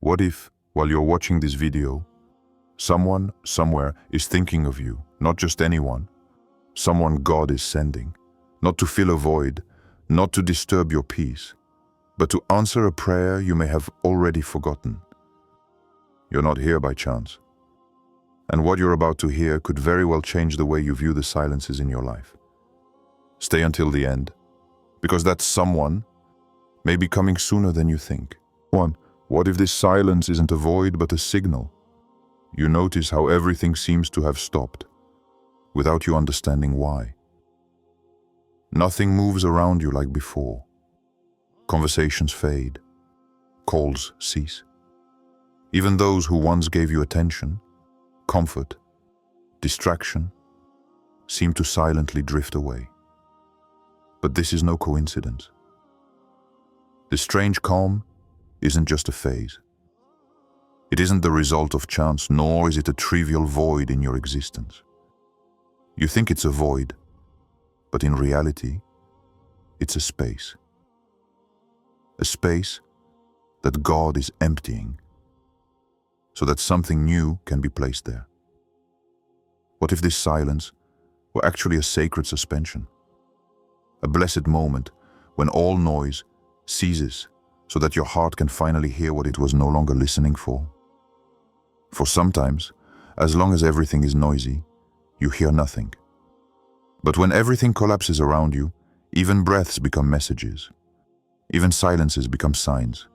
What if, while you're watching this video, someone, somewhere is thinking of you, not just anyone, someone God is sending, not to fill a void, not to disturb your peace, but to answer a prayer you may have already forgotten. You're not here by chance. And what you're about to hear could very well change the way you view the silences in your life. Stay until the end, because that someone may be coming sooner than you think. 1. What if this silence isn't a void but a signal? You notice how everything seems to have stopped, without you understanding why. Nothing moves around you like before. Conversations fade. Calls cease. Even those who once gave you attention, comfort, distraction, seem to silently drift away. But this is no coincidence. This strange calm isn't just a phase. It isn't the result of chance, nor is it a trivial void in your existence. You think it's a void, but in reality, it's a space. A space that God is emptying, so that something new can be placed there. What if this silence were actually a sacred suspension? A blessed moment when all noise ceases so that your heart can finally hear what it was no longer listening for. For sometimes, as long as everything is noisy, you hear nothing. But when everything collapses around you, even breaths become messages. Even silences become signs.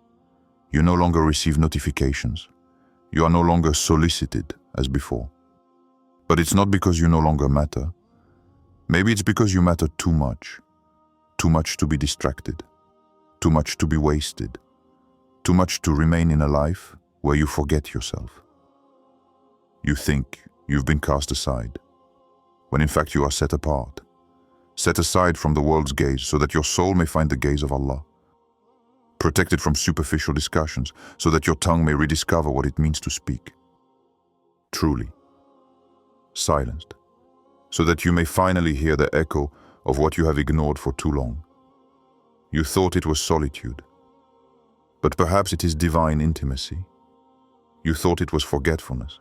You no longer receive notifications. You are no longer solicited as before. But it's not because you no longer matter. Maybe it's because you matter too much. Too much to be distracted. Too much to be wasted. Too much to remain in a life where you forget yourself. You think you've been cast aside, when in fact you are set apart, set aside from the world's gaze so that your soul may find the gaze of Allah, protected from superficial discussions so that your tongue may rediscover what it means to speak. Truly, silenced, so that you may finally hear the echo of what you have ignored for too long. You thought it was solitude, but perhaps it is divine intimacy. You thought it was forgetfulness,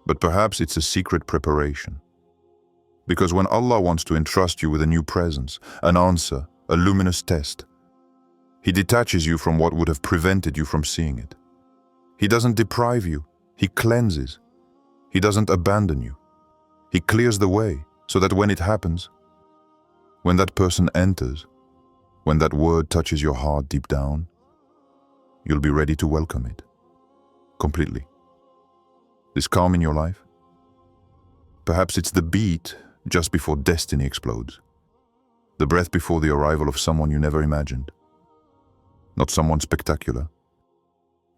but perhaps it's a secret preparation. Because when Allah wants to entrust you with a new presence, an answer, a luminous test, He detaches you from what would have prevented you from seeing it. He doesn't deprive you, He cleanses. He doesn't abandon you. He clears the way so that when it happens, when that person enters, when that word touches your heart deep down, you'll be ready to welcome it completely. This calm in your life? Perhaps it's the beat just before destiny explodes. The breath before the arrival of someone you never imagined. Not someone spectacular,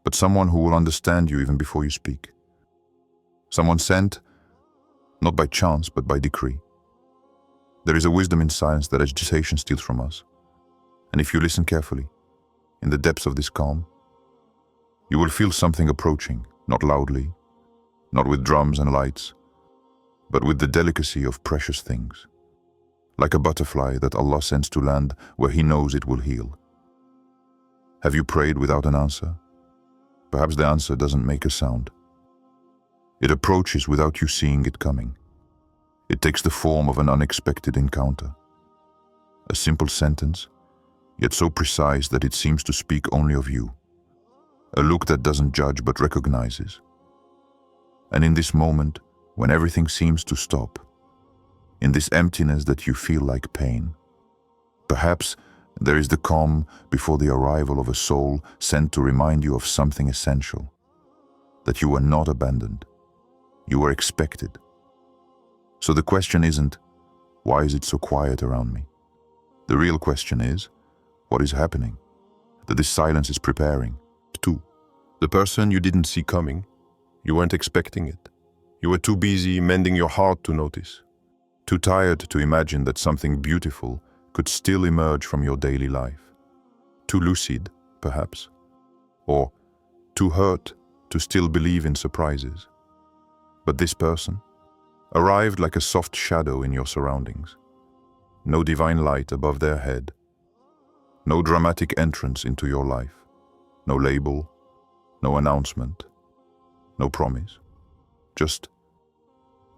but someone who will understand you even before you speak. Someone sent, not by chance, but by decree. There is a wisdom in silence that agitation steals from us. And if you listen carefully, in the depths of this calm, you will feel something approaching, not loudly, not with drums and lights, but with the delicacy of precious things, like a butterfly that Allah sends to land where He knows it will heal. Have you prayed without an answer? Perhaps the answer doesn't make a sound. It approaches without you seeing it coming. It takes the form of an unexpected encounter. A simple sentence, yet so precise that it seems to speak only of you. A look that doesn't judge but recognizes. And in this moment, when everything seems to stop, in this emptiness that you feel like pain, perhaps there is the calm before the arrival of a soul sent to remind you of something essential, that you were not abandoned, you were expected. So the question isn't, why is it so quiet around me? The real question is, what is happening? That this silence is preparing. 2. The person you didn't see coming, you weren't expecting it. You were too busy mending your heart to notice. Too tired to imagine that something beautiful could still emerge from your daily life. Too lucid, perhaps. Or too hurt to still believe in surprises. But this person arrived like a soft shadow in your surroundings. No divine light above their head. No dramatic entrance into your life. No label, No announcement, no promise, just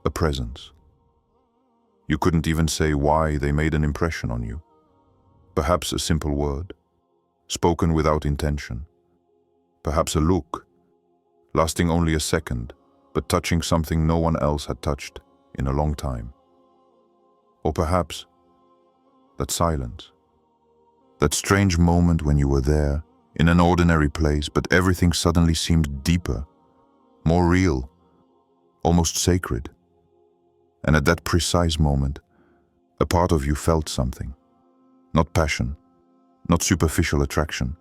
a presence. You couldn't even say why they made an impression on you. Perhaps a simple word, spoken without intention. Perhaps a look, lasting only a second, but touching something no one else had touched in a long time. Or perhaps that silence, that strange moment when you were there, in an ordinary place, but everything suddenly seemed deeper, more real, almost sacred. And at that precise moment, a part of you felt something. Not passion, not superficial attraction,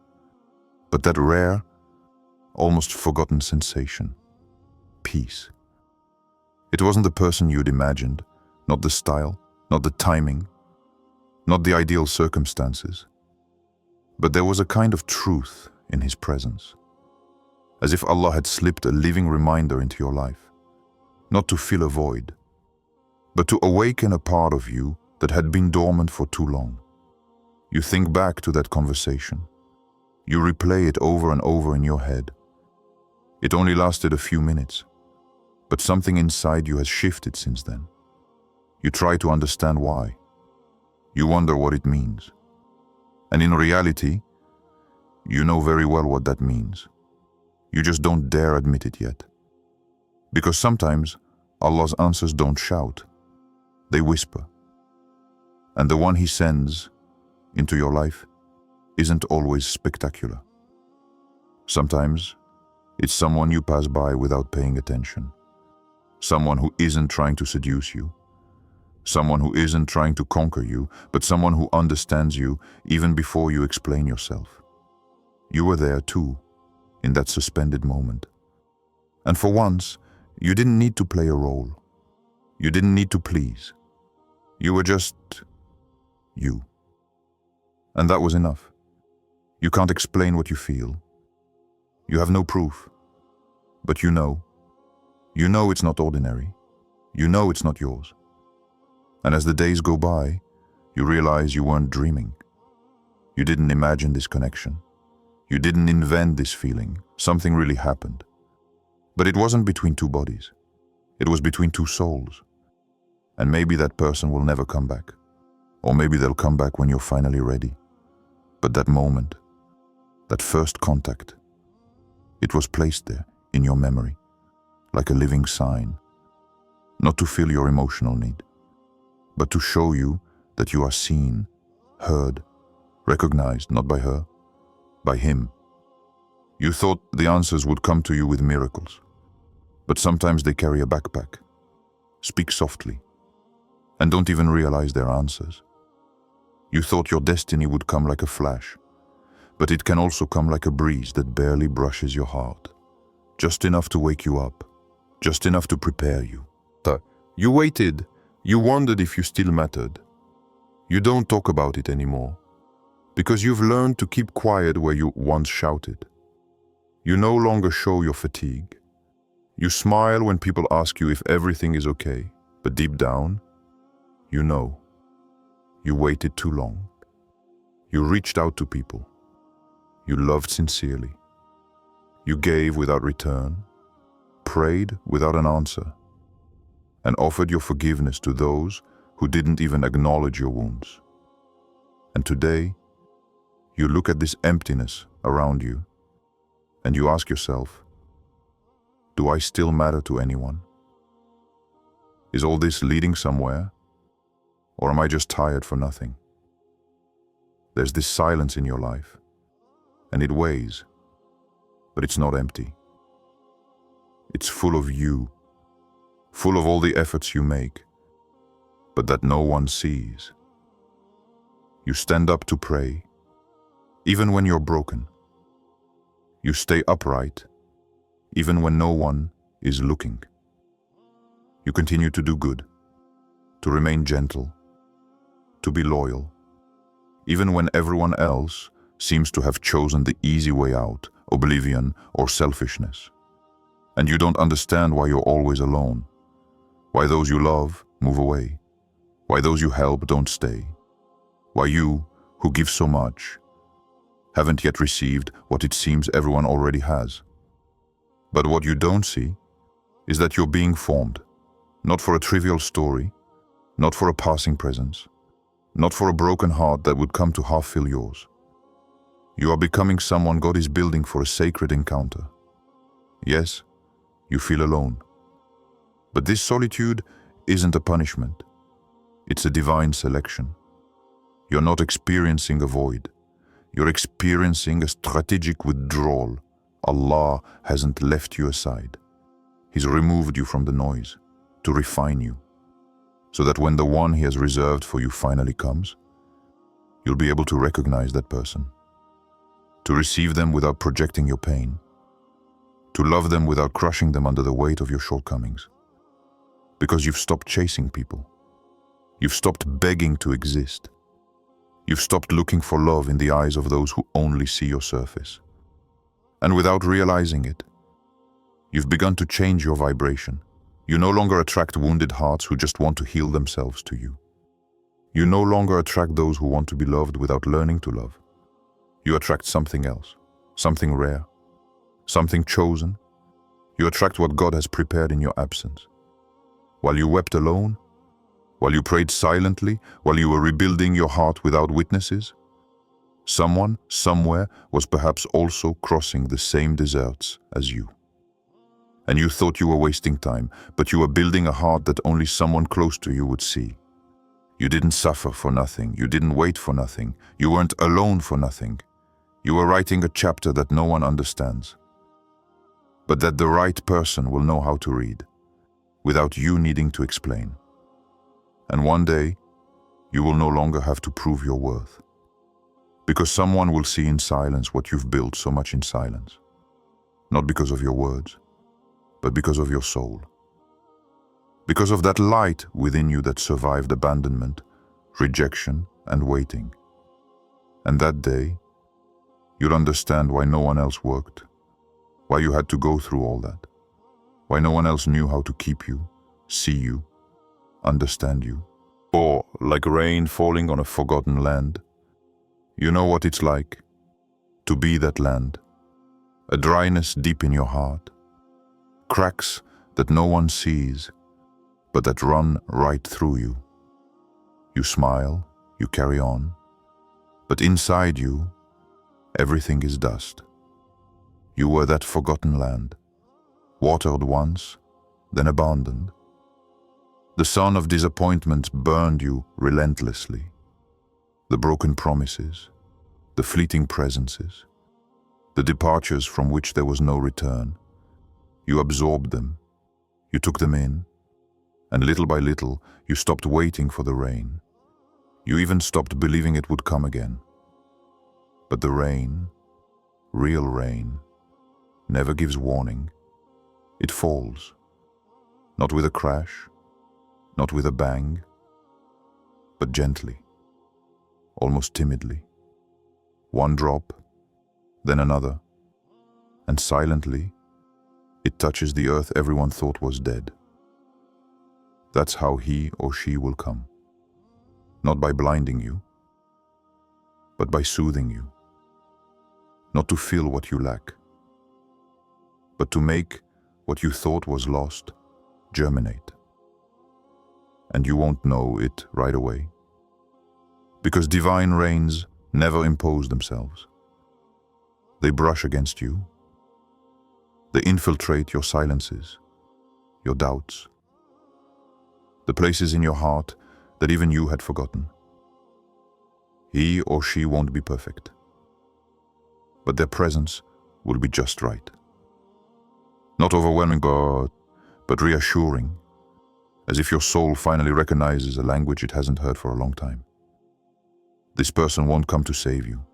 but that rare, almost forgotten sensation. Peace. It wasn't the person you'd imagined, not the style, not the timing, not the ideal circumstances. But there was a kind of truth in his presence, as if Allah had slipped a living reminder into your life, not to fill a void, but to awaken a part of you that had been dormant for too long. You think back to that conversation. You replay it over and over in your head. It only lasted a few minutes, but something inside you has shifted since then. You try to understand why. You wonder what it means. And in reality, you know very well what that means. You just don't dare admit it yet. Because sometimes Allah's answers don't shout, they whisper. And the one He sends into your life isn't always spectacular. Sometimes it's someone you pass by without paying attention. Someone who isn't trying to seduce you. Someone who isn't trying to conquer you, but someone who understands you even before you explain yourself. You were there too, in that suspended moment. And for once, you didn't need to play a role. You didn't need to please. You were just you. And that was enough. You can't explain what you feel. You have no proof. But you know. You know it's not ordinary. You know it's not yours. And as the days go by, you realize you weren't dreaming. You didn't imagine this connection. You didn't invent this feeling. Something really happened. But it wasn't between two bodies. It was between two souls. And maybe that person will never come back. Or maybe they'll come back when you're finally ready. But that moment, that first contact, it was placed there in your memory, like a living sign, not to fill your emotional need, but to show you that you are seen, heard, recognized, not by her, by him. You thought the answers would come to you with miracles, but sometimes they carry a backpack, speak softly, and don't even realize their answers. You thought your destiny would come like a flash, but it can also come like a breeze that barely brushes your heart, just enough to wake you up, just enough to prepare you. You waited. You wondered if you still mattered. You don't talk about it anymore, because you've learned to keep quiet where you once shouted. You no longer show your fatigue. You smile when people ask you if everything is okay, but deep down, you know. You waited too long. You reached out to people. You loved sincerely. You gave without return, prayed without an answer, and offered your forgiveness to those who didn't even acknowledge your wounds. And today, you look at this emptiness around you, and you ask yourself, do I still matter to anyone? Is all this leading somewhere? Or am I just tired for nothing? There's this silence in your life, and it weighs, but it's not empty. It's full of you, full of all the efforts you make, but that no one sees. You stand up to pray, even when you're broken. You stay upright, even when no one is looking. You continue to do good, to remain gentle, to be loyal, even when everyone else seems to have chosen the easy way out, oblivion or selfishness. And you don't understand why you're always alone, why those you love move away, why those you help don't stay, why you, who give so much, haven't yet received what it seems everyone already has. But what you don't see is that you're being formed, not for a trivial story, not for a passing presence, not for a broken heart that would come to half fill yours. You are becoming someone God is building for a sacred encounter. Yes, you feel alone. But this solitude isn't a punishment. It's a divine selection. You're not experiencing a void. You're experiencing a strategic withdrawal. Allah hasn't left you aside. He's removed you from the noise to refine you, so that when the one He has reserved for you finally comes, you'll be able to recognize that person, to receive them without projecting your pain, to love them without crushing them under the weight of your shortcomings. Because you've stopped chasing people. You've stopped begging to exist. You've stopped looking for love in the eyes of those who only see your surface. And without realizing it, you've begun to change your vibration. You no longer attract wounded hearts who just want to heal themselves to you. You no longer attract those who want to be loved without learning to love. You attract something else, something rare, something chosen. You attract what God has prepared in your absence. While you wept alone, while you prayed silently, while you were rebuilding your heart without witnesses, someone, somewhere, was perhaps also crossing the same deserts as you. And you thought you were wasting time, but you were building a heart that only someone close to you would see. You didn't suffer for nothing. You didn't wait for nothing. You weren't alone for nothing. You were writing a chapter that no one understands, but that the right person will know how to read, without you needing to explain. And one day, you will no longer have to prove your worth, because someone will see in silence what you've built so much in silence, not because of your words, but because of your soul. Because of that light within you that survived abandonment, rejection, and waiting. And that day, you'll understand why no one else worked, why you had to go through all that, why no one else knew how to keep you, see you, understand you. Or, like rain falling on a forgotten land, you know what it's like to be that land, a dryness deep in your heart, cracks that no one sees, but that run right through you. You smile, you carry on, but inside you, everything is dust. You were that forgotten land, watered once, then abandoned. The sun of disappointments burned you relentlessly. The broken promises, the fleeting presences, the departures from which there was no return. You absorbed them, you took them in, and little by little you stopped waiting for the rain. You even stopped believing it would come again. But the rain, real rain, never gives warning. It falls, not with a crash, not with a bang, but gently, almost timidly. One drop, then another, and silently, it touches the earth everyone thought was dead. That's how he or she will come. Not by blinding you, but by soothing you. Not to fill what you lack, but to make what you thought was lost germinate. And you won't know it right away, because divine rains never impose themselves. They brush against you. They infiltrate your silences, your doubts, the places in your heart that even you had forgotten. He or she won't be perfect, but their presence will be just right. Not overwhelming, but reassuring, as if your soul finally recognizes a language it hasn't heard for a long time. This person won't come to save you.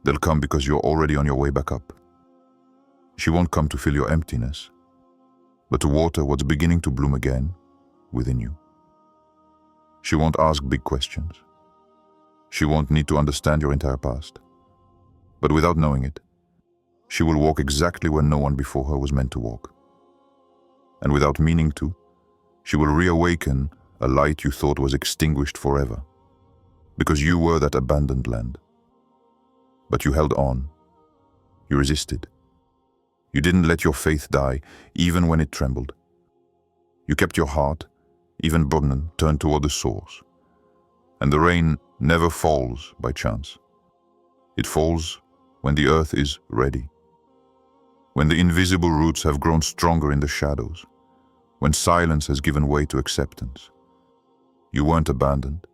They'll come because you're already on your way back up. She won't come to fill your emptiness, but to water what's beginning to bloom again within you. She won't ask big questions. She won't need to understand your entire past. But without knowing it, she will walk exactly where no one before her was meant to walk. And without meaning to, she will reawaken a light you thought was extinguished forever, because you were that abandoned land. But you held on. You resisted. You didn't let your faith die, even when it trembled. You kept your heart, even burden, turned toward the source. And the rain never falls by chance. It falls when the earth is ready, when the invisible roots have grown stronger in the shadows, when silence has given way to acceptance. You weren't abandoned.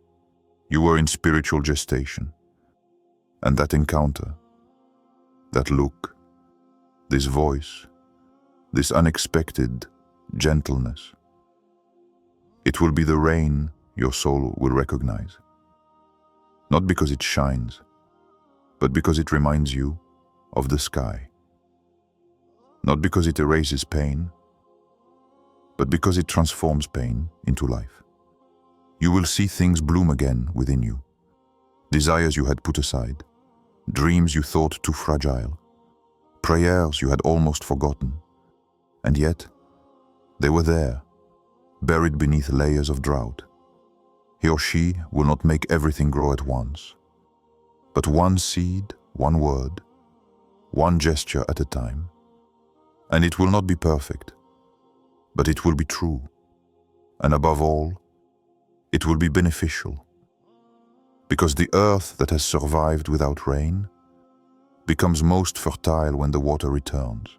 You were in spiritual gestation. And that encounter, that look, this voice, this unexpected gentleness, it will be the rain your soul will recognize. Not because it shines, but because it reminds you of the sky. Not because it erases pain, but because it transforms pain into life. You will see things bloom again within you. Desires you had put aside, dreams you thought too fragile, prayers you had almost forgotten, and yet they were there, buried beneath layers of drought. He or she will not make everything grow at once, but one seed, one word, one gesture at a time. And it will not be perfect, but it will be true. And above all, it will be beneficial. Because the earth that has survived without rain becomes most fertile when the water returns.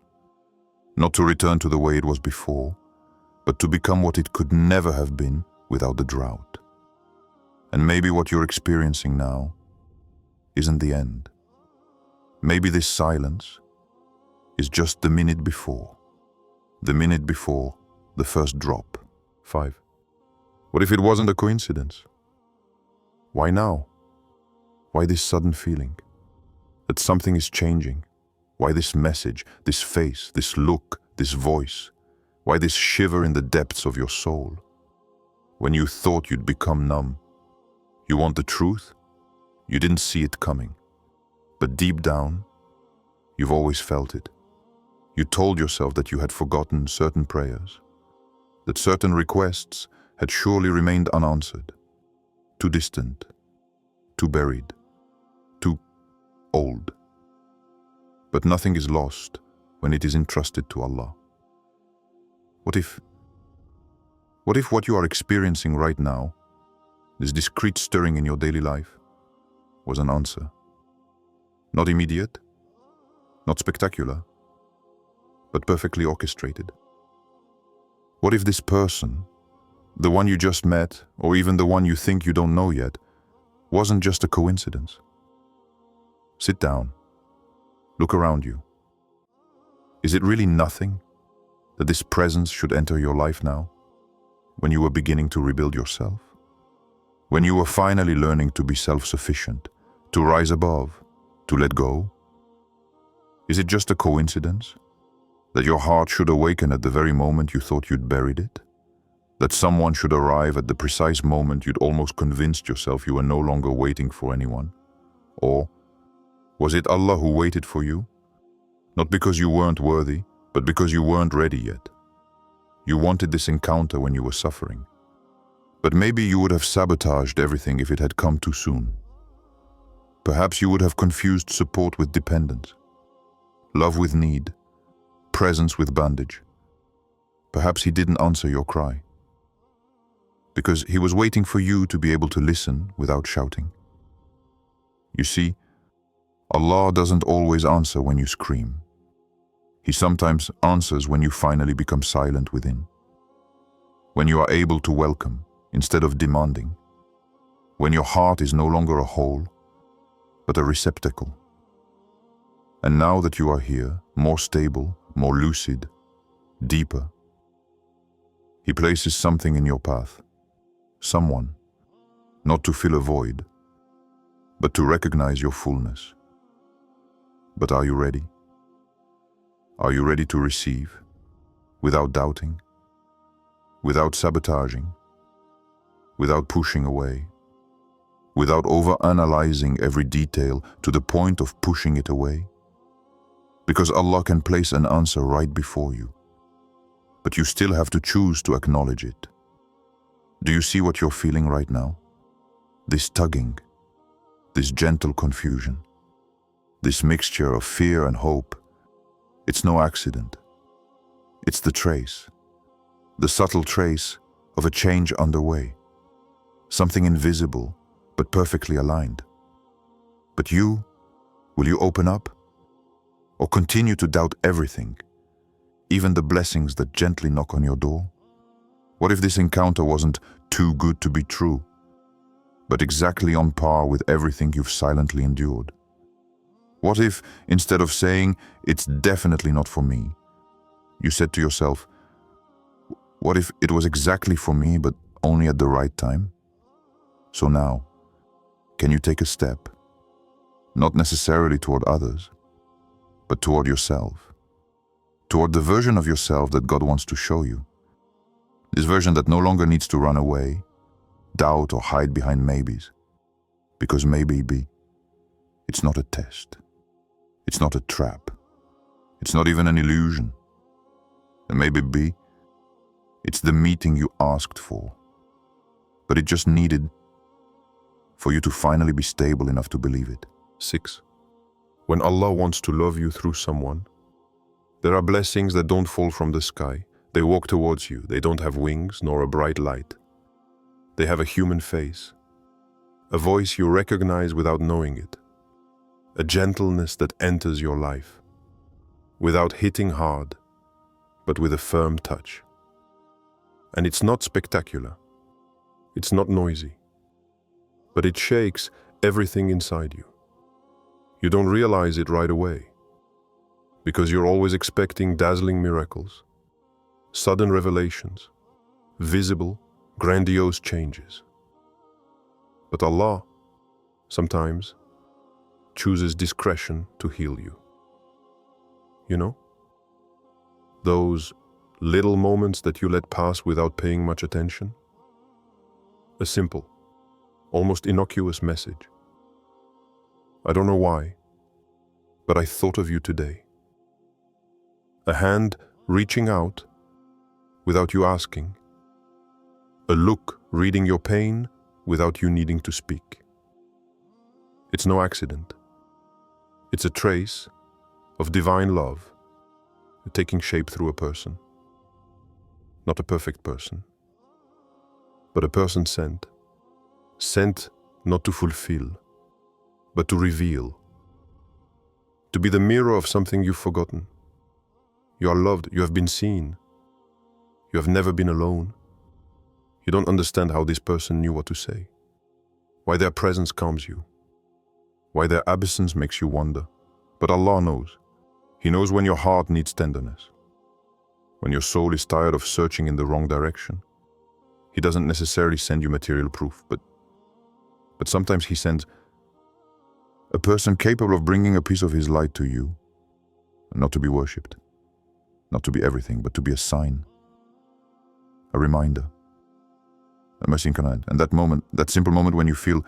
Not to return to the way it was before, but to become what it could never have been without the drought. And maybe what you're experiencing now isn't the end. Maybe this silence is just the minute before the first drop. 5. What if it wasn't a coincidence? Why now? Why this sudden feeling that something is changing? Why this message, this face, this look, this voice? Why this shiver in the depths of your soul? When you thought you'd become numb. You want the truth? You didn't see it coming. But deep down, you've always felt it. You told yourself that you had forgotten certain prayers, that certain requests had surely remained unanswered, too distant, too buried, too old. But nothing is lost when it is entrusted to Allah. What if what you are experiencing right now, this discreet stirring in your daily life, was an answer? Not immediate, not spectacular, but perfectly orchestrated. What if this person, the one you just met, or even the one you think you don't know yet, wasn't just a coincidence? Sit down. Look around you. Is it really nothing that this presence should enter your life now, when you were beginning to rebuild yourself? When you were finally learning to be self-sufficient, to rise above, to let go? Is it just a coincidence that your heart should awaken at the very moment you thought you'd buried it? That someone should arrive at the precise moment you'd almost convinced yourself you were no longer waiting for anyone? Or was it Allah who waited for you? Not because you weren't worthy, but because you weren't ready yet. You wanted this encounter when you were suffering. But maybe you would have sabotaged everything if it had come too soon. Perhaps you would have confused support with dependence, love with need, presence with bandage. Perhaps He didn't answer your cry, because He was waiting for you to be able to listen without shouting. You see, Allah doesn't always answer when you scream. He sometimes answers when you finally become silent within. When you are able to welcome instead of demanding. When your heart is no longer a hole, but a receptacle. And now that you are here, more stable, more lucid, deeper, He places something in your path. Someone, not to fill a void, but to recognize your fullness. But are you ready? Are you ready to receive, without doubting, without sabotaging, without pushing away, without over-analyzing every detail to the point of pushing it away? Because Allah can place an answer right before you, but you still have to choose to acknowledge it. Do you see what you're feeling right now? This tugging, this gentle confusion, this mixture of fear and hope. It's no accident. It's the trace, the subtle trace of a change underway. Something invisible, but perfectly aligned. But you, will you open up? Or continue to doubt everything, even the blessings that gently knock on your door? What if this encounter wasn't too good to be true, but exactly on par with everything you've silently endured? What if, instead of saying, "It's definitely not for me," you said to yourself, "What if it was exactly for me, but only at the right time?" So now, can you take a step, not necessarily toward others, but toward yourself, toward the version of yourself that God wants to show you? This version that no longer needs to run away, doubt, or hide behind maybes. Because maybe it's not a test. It's not a trap. It's not even an illusion. And maybe B, it's the meeting you asked for. But it just needed for you to finally be stable enough to believe it. 6. When Allah wants to love you through someone, there are blessings that don't fall from the sky. They walk towards you. They don't have wings nor a bright light. They have a human face, a voice you recognize without knowing it, a gentleness that enters your life, without hitting hard, but with a firm touch. And it's not spectacular. It's not noisy. But it shakes everything inside you. You don't realize it right away, because you're always expecting dazzling miracles, sudden revelations, visible, grandiose changes. But Allah sometimes chooses discretion to heal you. You know? Those little moments that you let pass without paying much attention. A simple, almost innocuous message. I don't know why, but I thought of you today. A hand reaching out without you asking. A look reading your pain without you needing to speak. It's no accident. It's a trace of divine love taking shape through a person. Not a perfect person, but a person sent. Sent not to fulfill, but to reveal. To be the mirror of something you've forgotten. You are loved, you have been seen. You have never been alone. You don't understand how this person knew what to say. Why their presence calms you. Why their absence makes you wonder. But Allah knows. He knows when your heart needs tenderness. When your soul is tired of searching in the wrong direction. He doesn't necessarily send you material proof, but sometimes He sends a person capable of bringing a piece of His light to you, not to be worshipped, not to be everything, but to be a sign, a reminder, a mercy incarnate. And that moment, that simple moment when you feel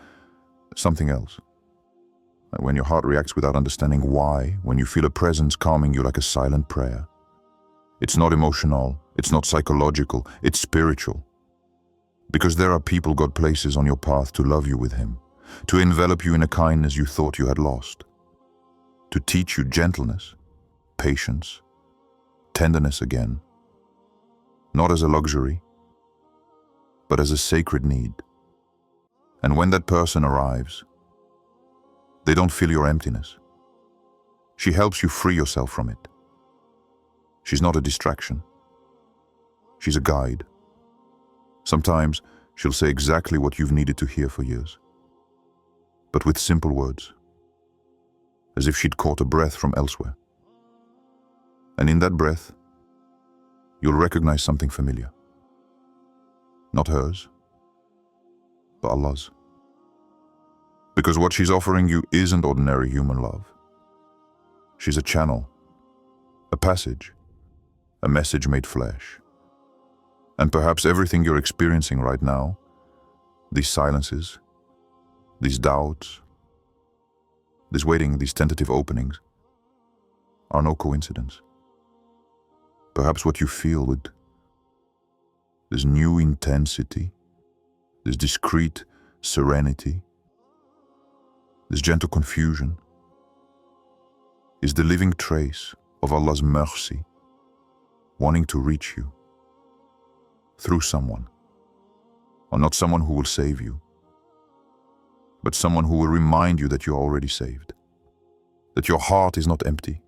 something else, when your heart reacts without understanding why, when you feel a presence calming you like a silent prayer. It's not emotional, it's not psychological, it's spiritual. Because there are people God places on your path to love you with Him, to envelop you in a kindness you thought you had lost, to teach you gentleness, patience, tenderness again, not as a luxury, but as a sacred need. And when that person arrives, they don't fill your emptiness. She helps you free yourself from it. She's not a distraction. She's a guide. Sometimes she'll say exactly what you've needed to hear for years, but with simple words, as if she'd caught a breath from elsewhere. And in that breath, you'll recognize something familiar. Not hers, but Allah's. Because what she's offering you isn't ordinary human love. She's a channel, a passage, a message made flesh. And perhaps everything you're experiencing right now, these silences, these doubts, this waiting, these tentative openings, are no coincidence. Perhaps what you feel with this new intensity, this discreet serenity, this gentle confusion, is the living trace of Allah's mercy, wanting to reach you through someone, or not someone who will save you, but someone who will remind you that you are already saved, that your heart is not empty,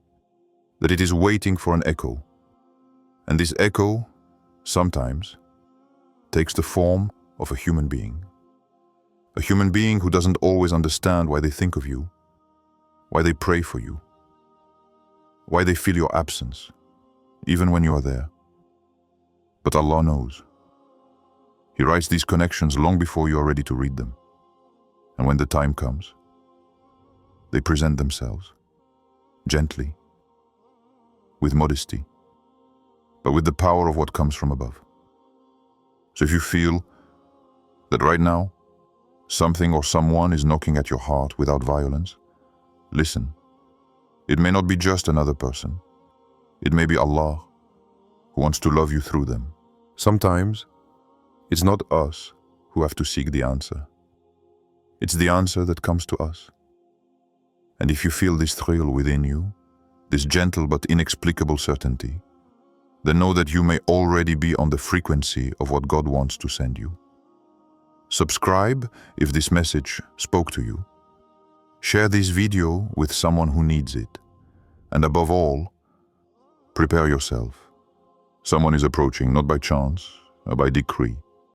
that it is waiting for an echo. And this echo, sometimes, takes the form of a human being who doesn't always understand why they think of you, why they pray for you, why they feel your absence, even when you are there. But Allah knows. He writes these connections long before you are ready to read them. And when the time comes, they present themselves, gently, with modesty, but with the power of what comes from above. So if you feel that right now, something or someone is knocking at your heart without violence, listen. It may not be just another person. It may be Allah who wants to love you through them. Sometimes, it's not us who have to seek the answer. It's the answer that comes to us. And if you feel this thrill within you, this gentle but inexplicable certainty, then know that you may already be on the frequency of what God wants to send you. Subscribe if this message spoke to you. Share this video with someone who needs it. And above all, prepare yourself. Someone is approaching, not by chance, or by decree,